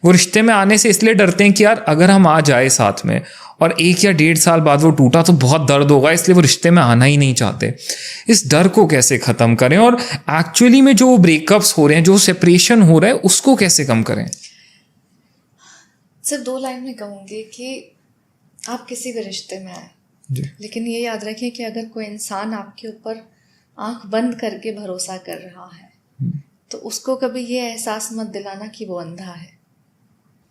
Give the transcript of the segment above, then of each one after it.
वो रिश्ते में आने से इसलिए डरते हैं कि यार अगर हम आ जाए साथ में और 1 या 1.5 साल बाद वो टूटा तो बहुत दर्द होगा, इसलिए वो रिश्ते में आना ही नहीं चाहते। इस डर को कैसे ख़त्म करें और एक्चुअली में जो ब्रेकअप्स हो रहे हैं, जो सेपरेशन हो रहा है, उसको कैसे कम करें? सिर्फ 2 लाइन में कहूँगी कि आप किसी भी रिश्ते में आए, लेकिन ये याद रखें कि अगर कोई इंसान आपके ऊपर आंख बंद करके भरोसा कर रहा है तो उसको कभी ये एहसास मत दिलाना कि वो अंधा है।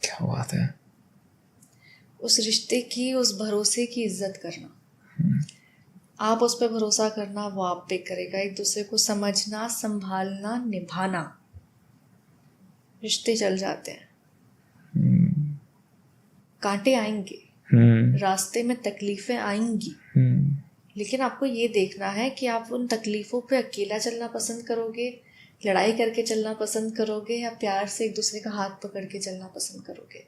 क्या बात है। उस रिश्ते की, उस भरोसे की इज्जत करना, आप उस पर भरोसा करना, वो आप पे करेगा। एक दूसरे को समझना, संभालना, निभाना। रिश्ते चल जाते हैं, कांटे आएंगे, रास्ते में तकलीफें आएंगी, लेकिन आपको ये देखना है कि आप उन तकलीफों पे अकेला चलना पसंद करोगे, लड़ाई करके चलना पसंद करोगे, या प्यार से एक दूसरे का हाथ पकड़ के चलना पसंद करोगे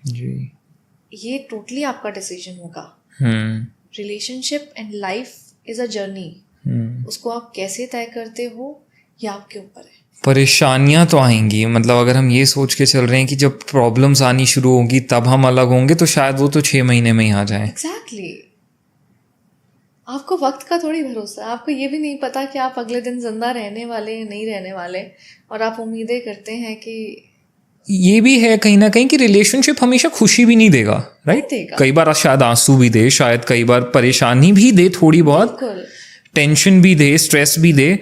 जी। ये टोटली आपका डिसीजन होगा। Relationship and life is a journey, उसको आप कैसे तय करते हो ये आपके ऊपर है। परेशानियां तो आएंगी, मतलब अगर हम ये सोच के चल रहे हैं कि जब प्रॉब्लम्स आनी शुरू होंगी तब हम अलग होंगे, तो शायद वो तो 6 महीने में ही आ जाए। एग्जैक्टली। आपको वक्त का थोड़ी भरोसा है, आपको ये भी नहीं पता कि आप अगले दिन जिंदा रहने वाले नहीं रहने वाले, और आप उम्मीदें करते हैं कि ये भी है कहीं ना कहीं कि रिलेशनशिप हमेशा खुशी भी नहीं देगा, राइट? कई बार शायद आंसू भी दे, शायद कई बार परेशानी भी दे, थोड़ी बहुत टेंशन भी दे, स्ट्रेस भी दे।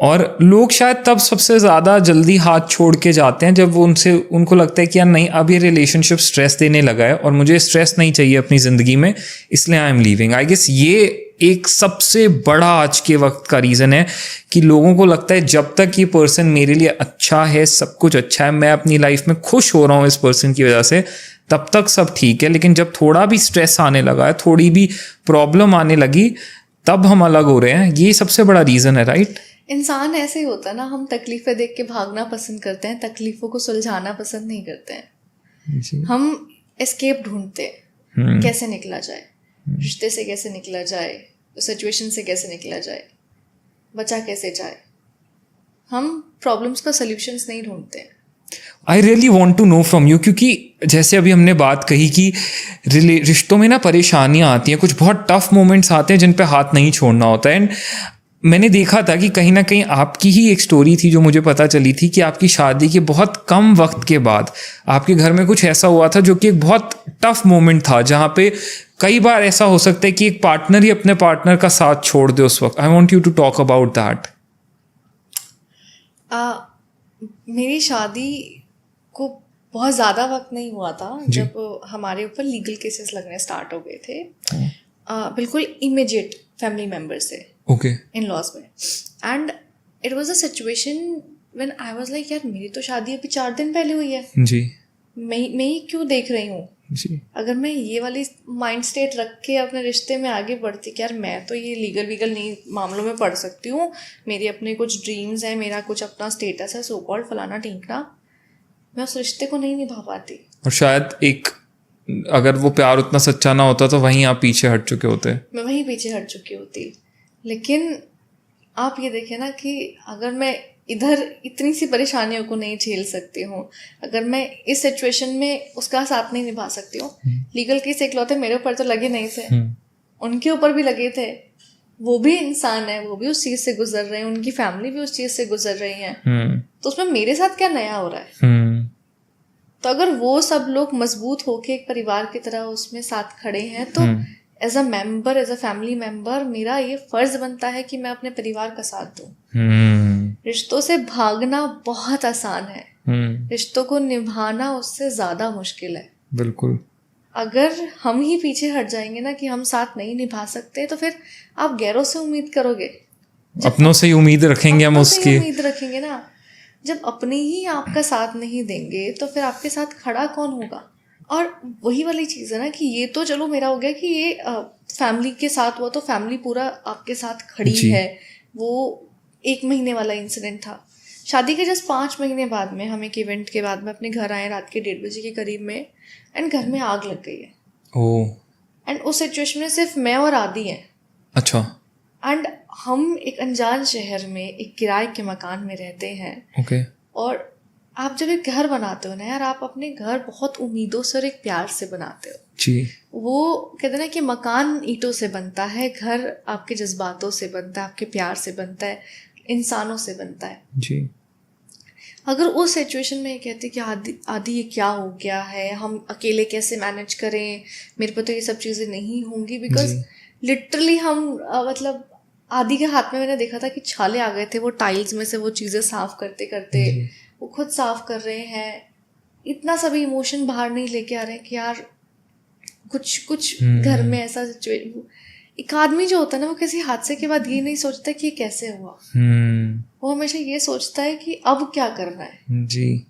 और लोग शायद तब सबसे ज़्यादा जल्दी हाथ छोड़ के जाते हैं जब वो उनको लगता है कि यार नहीं, अब ये रिलेशनशिप स्ट्रेस देने लगा है और मुझे स्ट्रेस नहीं चाहिए अपनी ज़िंदगी में, इसलिए I am leaving. I guess ये एक सबसे बड़ा आज के वक्त का रीज़न है कि लोगों को लगता है जब तक ये पर्सन मेरे लिए अच्छा है, सब कुछ अच्छा है, मैं अपनी लाइफ में खुश हो रहा हूँ इस पर्सन की वजह से, तब तक सब ठीक है। लेकिन जब थोड़ा भी स्ट्रेस आने लगा है, थोड़ी भी प्रॉब्लम आने लगी, तब हम अलग हो रहे हैं। ये सबसे बड़ा रीज़न है, राइट? इंसान ऐसे ही होता है ना, हम तकलीफें देख के भागना पसंद करते हैं, तकलीफों को सुलझाना पसंद नहीं करते हैं। हम एस्केप ढूंढते हैं, कैसे निकला जाए, रिश्ते से कैसे निकला जाए, सिचुएशन से कैसे निकला जाए, बचा कैसे जाए। हम प्रॉब्लम्स का सॉल्यूशंस नहीं ढूंढते हैं। I really want to know from you, क्योंकि जैसे अभी हमने बात कही कि रिश्तों में ना परेशानियां आती हैं, कुछ बहुत टफ मोमेंट्स आते हैं जिन पे हाथ नहीं छोड़ना होता है। एंड मैंने देखा था कि कहीं ना कहीं आपकी ही एक स्टोरी थी जो मुझे पता चली थी कि आपकी शादी के बहुत कम वक्त के बाद आपके घर में कुछ ऐसा हुआ था जो कि एक बहुत टफ मोमेंट था, जहाँ पे कई बार ऐसा हो सकता है कि एक पार्टनर ही अपने पार्टनर का साथ छोड़ दे उस वक्त। I want you to talk about that. मेरी शादी को बहुत ज़्यादा वक्त नहीं हुआ था जब हमारे ऊपर लीगल केसेस लगने स्टार्ट हो गए थे, बिल्कुल इमीडिएट फैमिली मेम्बर से, इन लॉज में। And it was a situation when I was like, यार मेरी तो शादी अभी 4 दिन पहले हुई है जी, मैं ही क्यों देख रही हूँ जी। अगर मैं ये वाली माइंड स्टेट रख के अपने रिश्ते में आगे बढ़ती कि यार मैं तो ये लीगल नहीं मामलों में पढ़ सकती हूँ, मेरे अपने कुछ ड्रीम्स हैं, मेरा कुछ अपना स्टेटस है, सो कॉल्ड फलाना टिंकना, मैं उस रिश्ते को नहीं निभा पाती। और शायद एक अगर वो प्यार उतना सच्चा ना होता तो वहीं आप पीछे हट चुके होते, मैं वहीं पीछे हट चुकी होती। लेकिन आप ये देखें ना कि अगर मैं इधर इतनी सी परेशानियों को नहीं झेल सकती हूँ, अगर मैं इस सिचुएशन में उसका साथ नहीं निभा सकती हूँ, लीगल केस इकलौते मेरे ऊपर तो लगे नहीं थे, उनके ऊपर भी लगे थे, वो भी इंसान है, वो भी उस चीज़ से गुजर रहे हैं, उनकी फैमिली भी उस चीज़ से गुजर रही है, तो उसमें मेरे साथ क्या नया हो रहा है? तो अगर वो सब लोग मजबूत होके एक परिवार की तरह उसमें साथ खड़े हैं, तो as a member, as a family member, मेरा ये फर्ज बनता है कि मैं अपने परिवार का साथ दूं। रिश्तों से भागना बहुत आसान है, रिश्तों को निभाना उससे ज्यादा मुश्किल है। बिल्कुल। अगर हम ही पीछे हट जाएंगे ना कि हम साथ नहीं निभा सकते, तो फिर आप गैरों से उम्मीद करोगे, अपनों से ही उम्मीद रखेंगे हम उसकी, उम्मीद रखेंगे ना। जब अपने ही आपका साथ नहीं देंगे तो फिर आपके साथ खड़ा कौन होगा? और वही वाली चीज़ है ना कि ये तो चलो मेरा हो गया कि ये फैमिली के साथ हुआ, तो फैमिली पूरा आपके साथ खड़ी है, वो 1 महीने वाला इंसिडेंट था। शादी के जस्ट 5 महीने बाद में हम एक इवेंट के बाद में अपने घर आए रात के 1:30 बजे के करीब में, एंड घर में आग लग गई है। एंड उस सिचुएशन में सिर्फ मैं और आदि हैं। अच्छा। एंड हम एक अनजान शहर में एक किराए के मकान में रहते हैं। और आप जब एक घर बनाते हो ना यार, आप अपने घर बहुत उम्मीदों से और एक प्यार से बनाते हो जी। वो कहते हैं ना कि मकान ईंटों से बनता है, घर आपके जज्बातों से बनता है, आपके प्यार से बनता है, इंसानों से बनता है जी। अगर उस सिचुएशन में ये कहते कि आदि ये क्या हो गया है, हम अकेले कैसे मैनेज करें, मेरे पे तो ये सब चीज़ें नहीं होंगी, बिकॉज लिटरली हम मतलब आदि के हाथ में मैंने देखा था कि छाले आ गए थे, वो टाइल्स में से वो चीज़ें साफ करते करते वो खुद साफ कर रहे हैं, इतना सभी इमोशन बाहर नहीं लेके आ रहे हैं कि यार कुछ घर में ऐसा सिचुएशन। एक आदमी जो होता है ना, वो किसी हादसे के बाद ये नहीं सोचता कि ये कैसे हुआ, वो हमेशा ये सोचता है कि अब क्या करना है जी।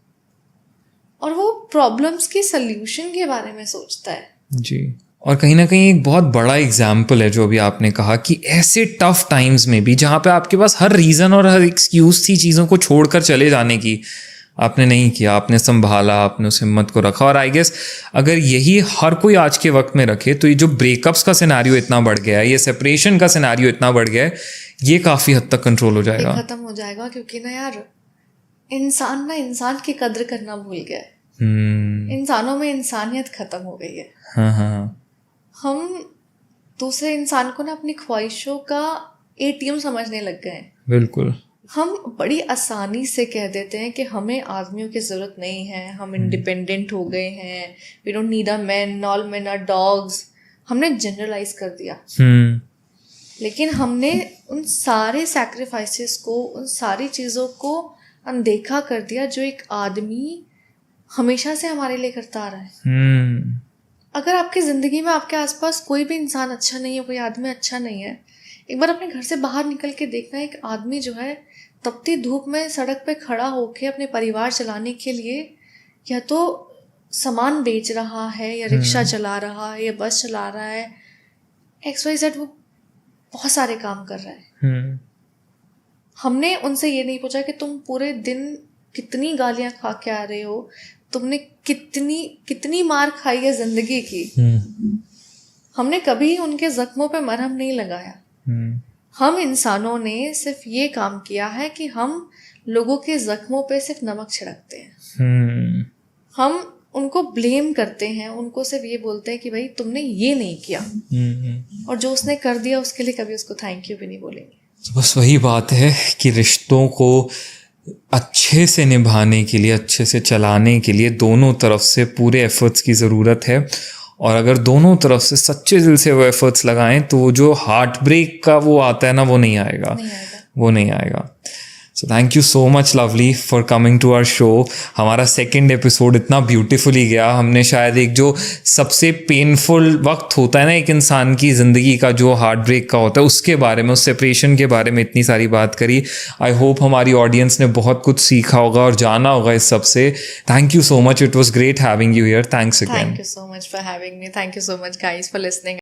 और वो प्रॉब्लम्स के सल्यूशन के बारे में सोचता है जी। और कहीं ना कहीं एक बहुत बड़ा एग्जाम्पल है जो अभी आपने कहा कि ऐसे टफ टाइम्स में भी जहाँ पे आपके पास हर रीज़न और हर एक्सक्यूज थी चीज़ों को छोड़कर चले जाने की, आपने नहीं किया, आपने संभाला, आपने उस हिम्मत को रखा। और आई गेस अगर यही हर कोई आज के वक्त में रखे तो ये जो ब्रेकअप्स का सिनेरियो इतना बढ़ गया है, ये सेपरेशन का सिनेरियो इतना बढ़ गया है, ये काफ़ी हद तक कंट्रोल हो जाएगा, खत्म हो जाएगा। क्योंकि ना यार इंसान की कद्र करना भूल गया है, इंसानों में इंसानियत खत्म हो गई है। हाँ। हम दूसरे इंसान को ना अपनी ख्वाहिशों का एटीएम समझने लग गए हैं। बिल्कुल। हम बड़ी आसानी से कह देते हैं कि हमें आदमियों की ज़रूरत नहीं है, हम इंडिपेंडेंट हो गए हैं, we don't need a man, all men are dogs. हमने जनरलाइज कर दिया। लेकिन हमने उन सारे सैक्रिफाइसेस को, उन सारी चीज़ों को अनदेखा कर दिया जो एक आदमी हमेशा से हमारे लिए करता आ रहा है। अगर आपकी ज़िंदगी में आपके आसपास कोई भी इंसान अच्छा नहीं है, कोई आदमी अच्छा नहीं है, एक बार अपने घर से बाहर निकल के देखना, एक आदमी जो है तपती धूप में सड़क पे खड़ा होके अपने परिवार चलाने के लिए या तो सामान बेच रहा है, या रिक्शा चला रहा है, या बस चला रहा है, XYZ, वो बहुत सारे काम कर रहा है। हमने उनसे ये नहीं पूछा कि तुम पूरे दिन कितनी गालियां खा के आ रहे हो, तुमने कितनी मार खाई है जिंदगी की। हमने कभी उनके जख्मों पे मरहम नहीं लगाया। हम इंसानों ने सिर्फ ये काम किया है कि हम लोगों के जख्मों पे सिर्फ नमक छिड़कते हैं। हम उनको ब्लेम करते हैं, उनको सिर्फ ये बोलते हैं कि भाई तुमने ये नहीं किया, और जो उसने कर दिया उसके लिए कभी उसको थैंक यू भी नहीं बोलेंगे। तो बस वही बात है कि रिश्तों को अच्छे से निभाने के लिए, अच्छे से चलाने के लिए दोनों तरफ से पूरे एफर्ट्स की ज़रूरत है। और अगर दोनों तरफ से सच्चे दिल से वो एफर्ट्स लगाएं तो वो जो हार्ट ब्रेक का वो आता है ना, वो नहीं आएगा। वो नहीं आएगा। So thank you so much lovely for coming to our show. हमारा सेकंड एपिसोड इतना ब्यूटीफुली गया। हमने शायद एक जो सबसे पेनफुल वक्त होता है ना एक इंसान की ज़िंदगी का, जो हार्ट ब्रेक का होता है, उसके बारे में, उस सेपरेशन के बारे में इतनी सारी बात करी। आई होप हमारी ऑडियंस ने बहुत कुछ सीखा होगा और जाना होगा इस सब से। Thank you so much, it was great having you here. Thanks again. Thank you so much for having me. Thank you so much guys for listening.